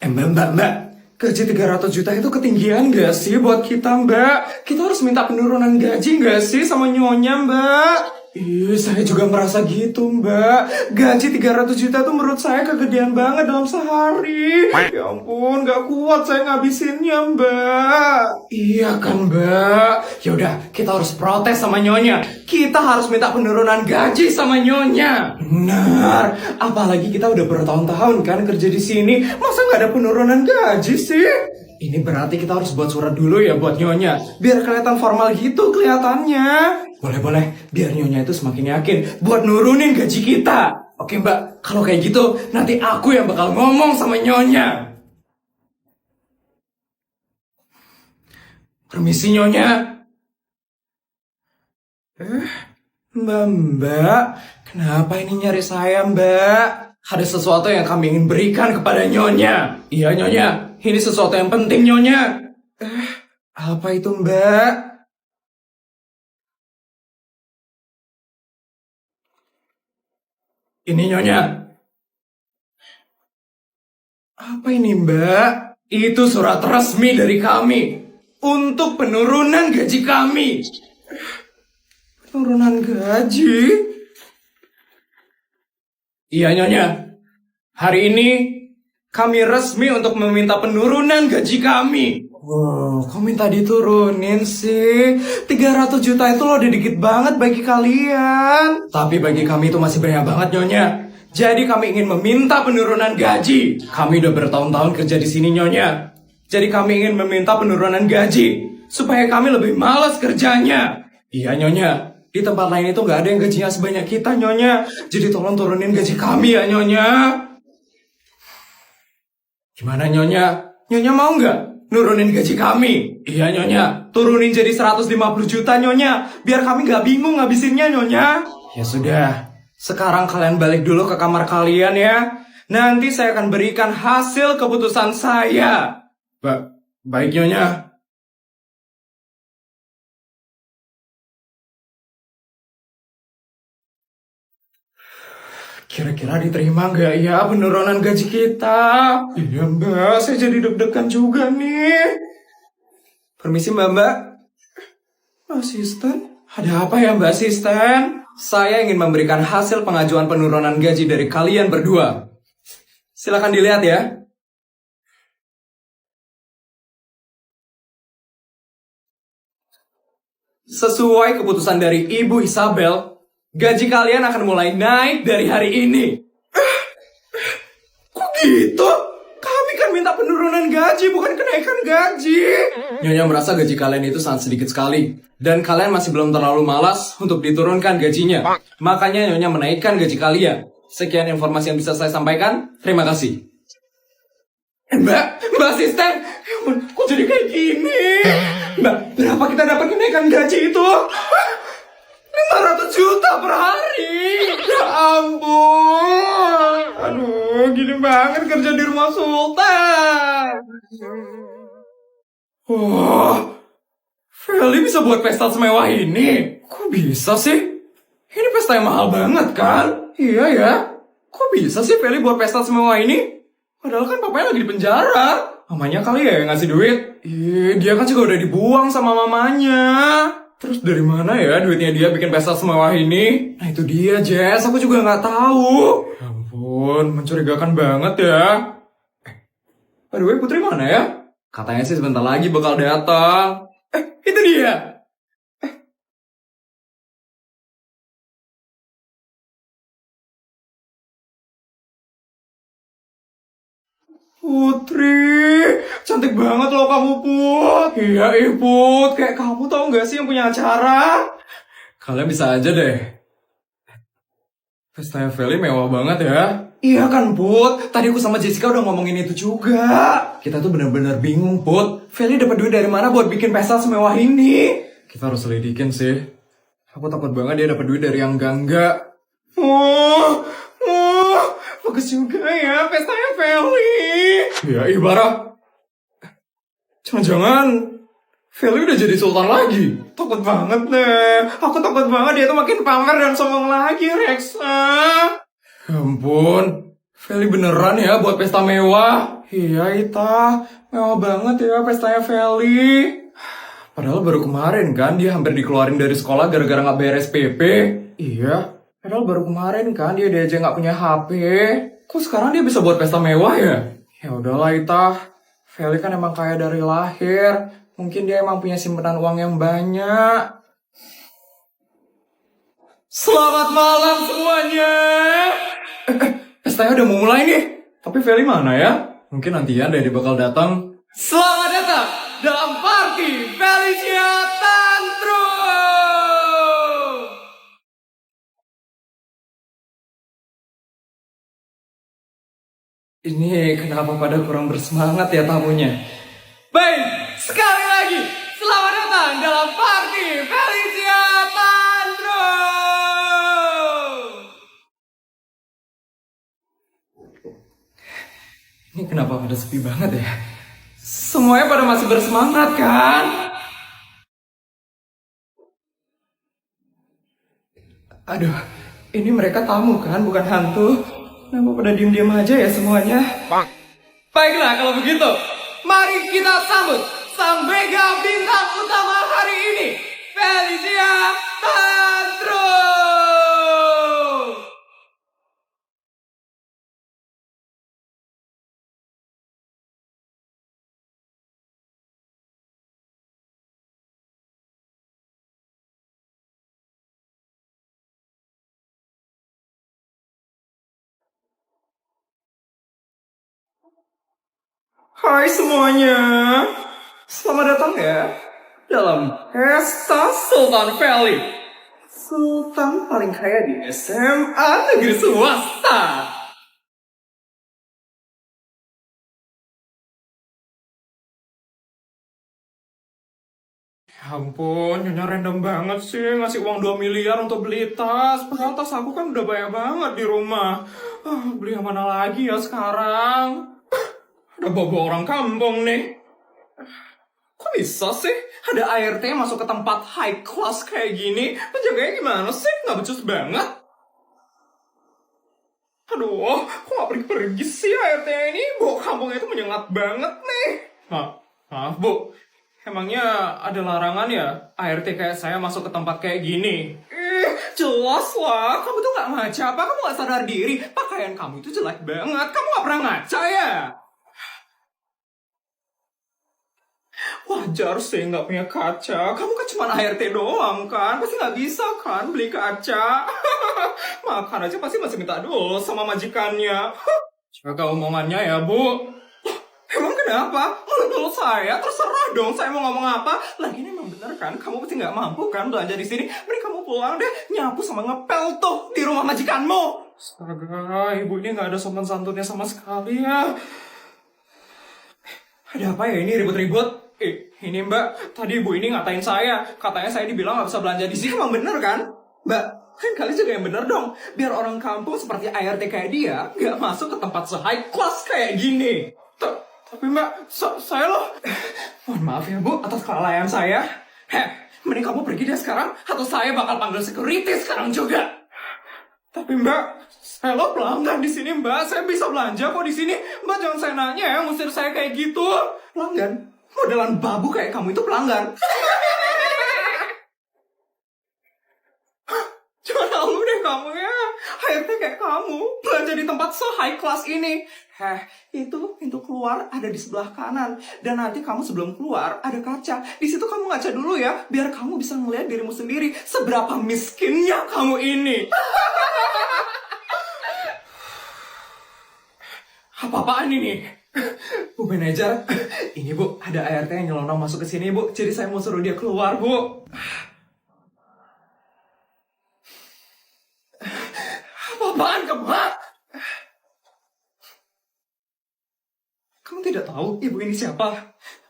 Mbak. Gaji 300 juta itu ketinggian gak sih buat kita, Mbak? Kita harus minta penurunan gaji gak sih sama nyonya, Mbak? Saya juga merasa gitu, Mbak. Gaji 300 juta itu menurut saya kegedean banget dalam sehari. Ya ampun, gak kuat saya ngabisinnya, Mbak. Iya kan, Mbak? Yaudah, kita harus protes sama nyonya. Kita harus minta penurunan gaji sama nyonya. Benar. Apalagi kita udah bertahun-tahun kan kerja di sini. Masa nggak ada penurunan gaji sih? Ini berarti kita harus buat surat dulu ya buat nyonya. Biar kelihatan formal gitu kelihatannya. Boleh. Biar nyonya itu semakin yakin buat nurunin gaji kita. Oke, Mbak. Kalau kayak gitu, nanti aku yang bakal ngomong sama nyonya. Permisi, nyonya. Mbak, kenapa ini nyari saya, Mbak? Ada sesuatu yang kami ingin berikan kepada nyonya. Iya, nyonya. Ini sesuatu yang penting, nyonya. Apa itu, Mbak? Ini, nyonya. Apa ini, Mbak? Itu surat resmi dari kami untuk penurunan gaji kami. Penurunan gaji? Iya, nyonya. Hari ini kami resmi untuk meminta penurunan gaji kami. Wow, kok minta diturunin sih? 300 juta itu loh udah dikit banget bagi kalian. Tapi bagi kami itu masih banyak banget, nyonya. Jadi kami ingin meminta penurunan gaji. Kami udah bertahun-tahun kerja di sini, nyonya. Jadi kami ingin meminta penurunan gaji supaya kami lebih malas kerjanya. Iya, nyonya. Di tempat lain itu nggak ada yang gajinya sebanyak kita, nyonya. Jadi tolong turunin gaji kami ya, nyonya. Gimana, nyonya? Nyonya mau nggak nurunin gaji kami? Iya, nyonya. Turunin jadi 150 juta, nyonya. Biar kami nggak bingung ngabisinnya, nyonya. Ya sudah. Sekarang kalian balik dulu ke kamar kalian ya. Nanti saya akan berikan hasil keputusan saya. Baik, nyonya. Kira-kira diterima nggak ya penurunan gaji kita? Iya, Mbak, saya jadi deg-degan juga nih. Permisi, Mbak. Asisten? Ada apa ya, Mbak Asisten? Saya ingin memberikan hasil pengajuan penurunan gaji dari kalian berdua. Silakan dilihat ya. Sesuai keputusan dari Ibu Isabel, gaji kalian akan mulai naik dari hari ini. Kok gitu? Kami kan minta penurunan gaji, bukan kenaikan gaji. Nyonya merasa gaji kalian itu sangat sedikit sekali. Dan kalian masih belum terlalu malas untuk diturunkan gajinya. Makanya Nyonya menaikkan gaji kalian. Sekian informasi yang bisa saya sampaikan. Terima kasih. Mbak Asisten, kok jadi kayak gini? Mbak, berapa kita dapat kenaikan gaji itu? 500 juta per hari. Ya ampun. Aduh, gini banget kerja di rumah Sultan. Wah, Feli bisa buat pesta semewah ini. Kok bisa sih? Ini pesta yang mahal banget kan? Iya ya. Kok bisa sih Feli buat pesta semewah ini? Padahal kan papanya lagi di penjara. Mamanya kali ya yang ngasih duit. Dia kan juga udah dibuang sama mamanya. Terus dari mana ya duitnya dia bikin pesta semewah ini? Nah itu dia, Jess. Aku juga nggak tahu. Ya ampun, mencurigakan banget ya. By the way, Putri mana ya? Katanya sih sebentar lagi bakal datang. Itu dia. Putri, cantik banget loh kamu, Put. Iya, Put. Kayak kamu tau gak sih yang punya acara? Kalian bisa aja deh. Pestanya Feli mewah banget ya. Iya kan, Put. Tadi aku sama Jessica udah ngomongin itu juga. Kita tuh bener-bener bingung, Put. Feli dapat duit dari mana buat bikin pesta semewah ini? Kita harus selidikin sih. Aku takut banget dia dapat duit dari yang enggak. Bagus juga ya pestanya Feli. Ya, ibarat. Jangan-jangan Feli udah jadi sultan lagi. Takut banget deh. Aku takut banget dia tuh makin pamer dan sombong lagi, Rexa. Ya ampun. Feli beneran ya buat pesta mewah? Iya, Ita. Mewah banget ya pestanya Feli. Padahal baru kemarin kan dia hampir dikeluarin dari sekolah gara-gara nggak bayar SPP. Iya. Padahal baru kemarin kan dia aja nggak punya HP. Kok sekarang dia bisa buat pesta mewah ya? Ya udahlah, Ita. Feli kan emang kaya dari lahir. Mungkin dia emang punya simpanan uang yang banyak. Selamat malam semuanya. Pestanya udah mau mulai nih. Tapi Feli mana ya? Mungkin nantian dia bakal datang. Selamat datang dalam party Felicia Tantrum. Ini kenapa pada kurang bersemangat ya tamunya? Baik, sekali lagi, selamat datang dalam party Felicia Tantrum. Ini kenapa pada sepi banget ya? Semuanya pada masih bersemangat kan? Aduh, ini mereka tamu kan, bukan hantu. Kenapa pada diem-diem aja ya semuanya? Baiklah kalau begitu, mari kita sambut sang mega bintang utama hari ini, Felicia Tantrum. Hai semuanya, selamat datang ya dalam Pesta Sultan Valley. Sultan paling kaya di SMA negeri swasta. Ya ampun, nyonya random banget sih ngasih uang 2 miliar untuk beli tas. Padahal tas aku kan udah banyak banget di rumah. Beli yang mana lagi ya sekarang? Ada bobo orang kampung nih. Kok bisa sih ada ART masuk ke tempat high class kayak gini? Penjaganya gimana sih? Nggak becus banget. Aduh, kok nggak pergi-pergi sih ART ini? Bau kampungnya itu menyengat banget nih. Maaf Bu, emangnya ada larangan ya ART kayak saya masuk ke tempat kayak gini? Jelas lah, kamu tuh nggak ngaca apa? Kamu nggak sadar diri? Pakaian kamu itu jelek banget, kamu nggak pernah ngaca ya? Wajar sih nggak punya kaca. Kamu kan cuma ART doang kan? Pasti nggak bisa kan beli kaca. Makan aja pasti masih minta dulu sama majikannya. Jaga omongannya ya Bu. Emang kenapa? Menurut saya terserah dong saya mau ngomong apa. Lagian emang bener kan? Kamu pasti nggak mampu kan belanja di sini. Mending kamu pulang deh nyapu sama ngepel tuh di rumah majikanmu. Astaga, ibu ini nggak ada sopan santunnya sama sekali ya. Ada apa ya ini ribut-ribut? Ini Mbak, tadi ibu ini ngatain saya. Katanya saya dibilang nggak bisa belanja di sini. Emang bener kan? Mbak, kan kalian juga yang bener dong. Biar orang kampung seperti ART kayak dia nggak masuk ke tempat se-high class kayak gini. Tapi Mbak, saya loh. Mohon maaf ya Bu atas kelalaian saya. Mending kamu pergi deh sekarang atau saya bakal panggil security sekarang juga. Tapi Mbak, saya lo pelanggan di sini Mbak. Saya bisa belanja kok di sini. Mbak jangan saya nanya ya, ngusir saya kayak gitu. Pelanggan? Modelan babu kayak kamu itu pelanggan. Jangan malu deh kamu ya. HRT kayak kamu belanja di tempat se-high class ini. Itu pintu keluar ada di sebelah kanan. Dan nanti kamu sebelum keluar ada kaca. Di situ kamu ngaca dulu ya, biar kamu bisa ngeliat dirimu sendiri seberapa miskinnya kamu ini. Apa-apaan ini? Bu manajer, ini Bu, ada ART yang nyelonong masuk ke sini Bu. Jadi saya mau suruh dia keluar Bu. Apa-apaan kamu? Kamu tidak tahu ibu ini siapa?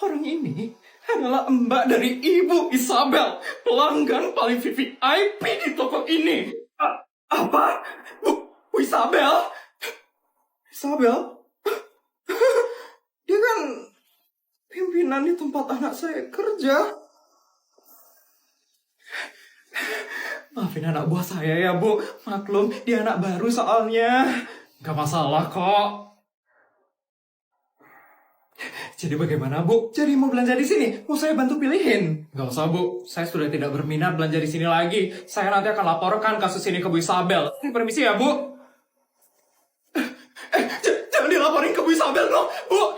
Orang ini adalah mbak dari Ibu Isabel, pelanggan paling VIP di toko ini. Apa? Bu Isabel? Isabel? Dia kan pimpinan di tempat anak saya kerja. Maafin anak buah saya ya Bu. Maklum, dia anak baru soalnya. Gak masalah kok. Jadi bagaimana, Bu? Jadi mau belanja di sini? Mau saya bantu pilihin? Gak usah, Bu. Saya sudah tidak berminat belanja di sini lagi. Saya nanti akan laporkan kasus ini ke Bu Isabel. Permisi ya, Bu. Jangan dilaporin ke Bu Isabel, dong. Bu,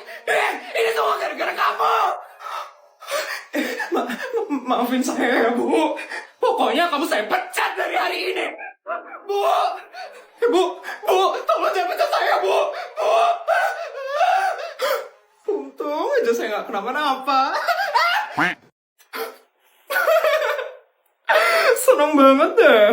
ini semua gara-gara kamu. Maafin saya ya, Bu. Pokoknya kamu saya pecat dari hari ini. Bu, tolong jangan pecat saya, Bu. Untung aja saya nggak kenapa-napa. Seneng banget deh.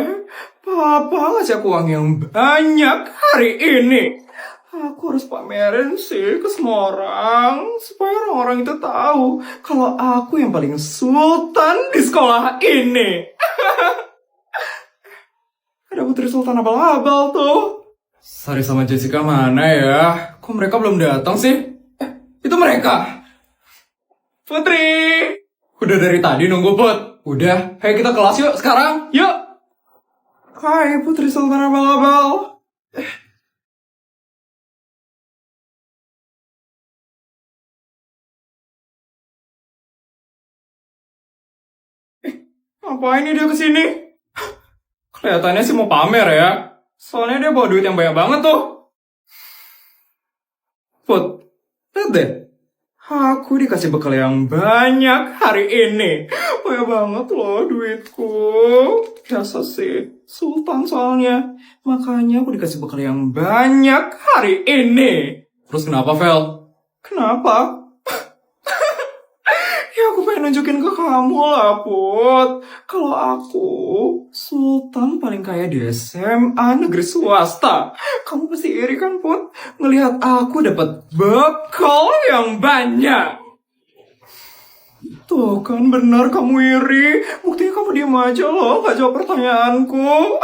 Papa ngasih aku uang yang banyak hari ini. Aku harus pamerin sih ke semua orang. Supaya orang-orang itu tahu kalau aku yang paling sultan di sekolah ini. Ada Putri Sultan abal-abal tuh. Sari sama Jessica mana ya? Kok mereka belum datang sih? Itu mereka. Putri. Udah dari tadi nunggu, Put. Udah, ayo kita kelas yuk sekarang. Yuk. Hai Putri Sultan abal-abal. Ngapain nih dia kesini? Kelihatannya sih mau pamer ya. Soalnya dia bawa duit yang banyak banget tuh. Put, lihat deh. Aku dikasih bekal yang banyak hari ini. Banyak banget loh duitku. Biasa sih, Sultan soalnya. Makanya aku dikasih bekal yang banyak hari ini. Terus kenapa, Vel? Kenapa? Ya aku pengen nunjukin ke kamu lah, Put. Kalau aku Sultan paling kaya di SMA negeri swasta. Kamu pasti iri kan, Put? Ngelihat aku dapat bekal yang banyak. Tuh kan benar kamu iri. Buktinya kamu diem aja loh, gak jawab pertanyaanku.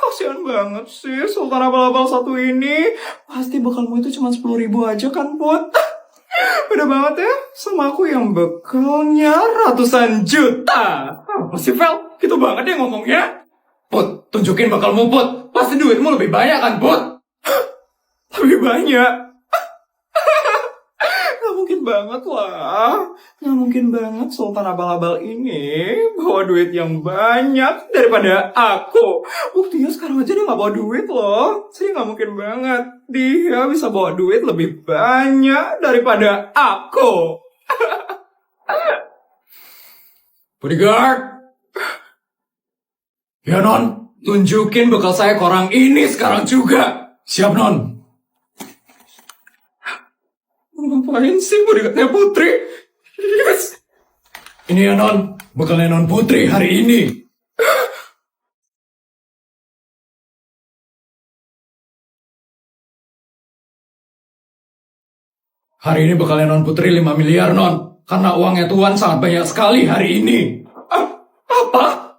Kasian banget sih Sultan abal-abal satu ini. Pasti bekalmu itu cuma 10.000 aja kan, Put? Beda banget ya sama aku yang bekalnya ratusan juta. Masih Vel, gitu banget ya ngomongnya. Put, tunjukin bekalmu, Put. Pasti duitmu lebih banyak kan, Put? Lebih banyak? Gak mungkin banget lah. Gak mungkin banget Sultan abal-abal ini bawa duit yang banyak daripada aku. Buktinya sekarang aja dia gak bawa duit loh. Jadi gak mungkin banget dia bisa bawa duit lebih banyak daripada aku. Bodyguard. Ya, Non. Tunjukin bekal saya ke orang ini sekarang juga. Siap, Non. Ngapain sih bodyguardnya Putri? Yes. Ini ya, Non. Bekalnya Non Putri hari ini. Hari ini bekalnya Non Putri 5 miliar, Non. Karena uangnya Tuan sangat banyak sekali hari ini. Apa?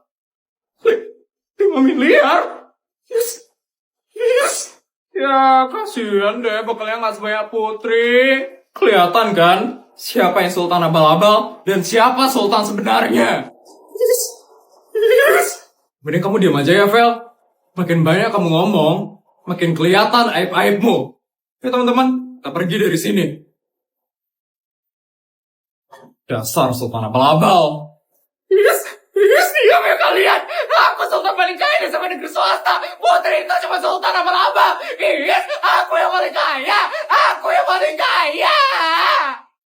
5 miliar? Yes. Yes. Ya, kasihan deh bekalnya nggak sebanyak Putri. Kelihatan kan? Siapa yang Sultan abal-abal dan siapa Sultan sebenarnya. Yes. Mending kamu diam aja ya, Vel. Makin banyak kamu ngomong, makin kelihatan aib-aibmu. Ya, teman-teman, kita pergi dari sini. Dasar Sultan abal-abal. Yes, diam ya kalian. Aku Sultan paling kaya di sama negeri swasta. Putri itu cuma Sultan abal-abal. Yes, aku yang paling kaya. Aku yang paling kaya.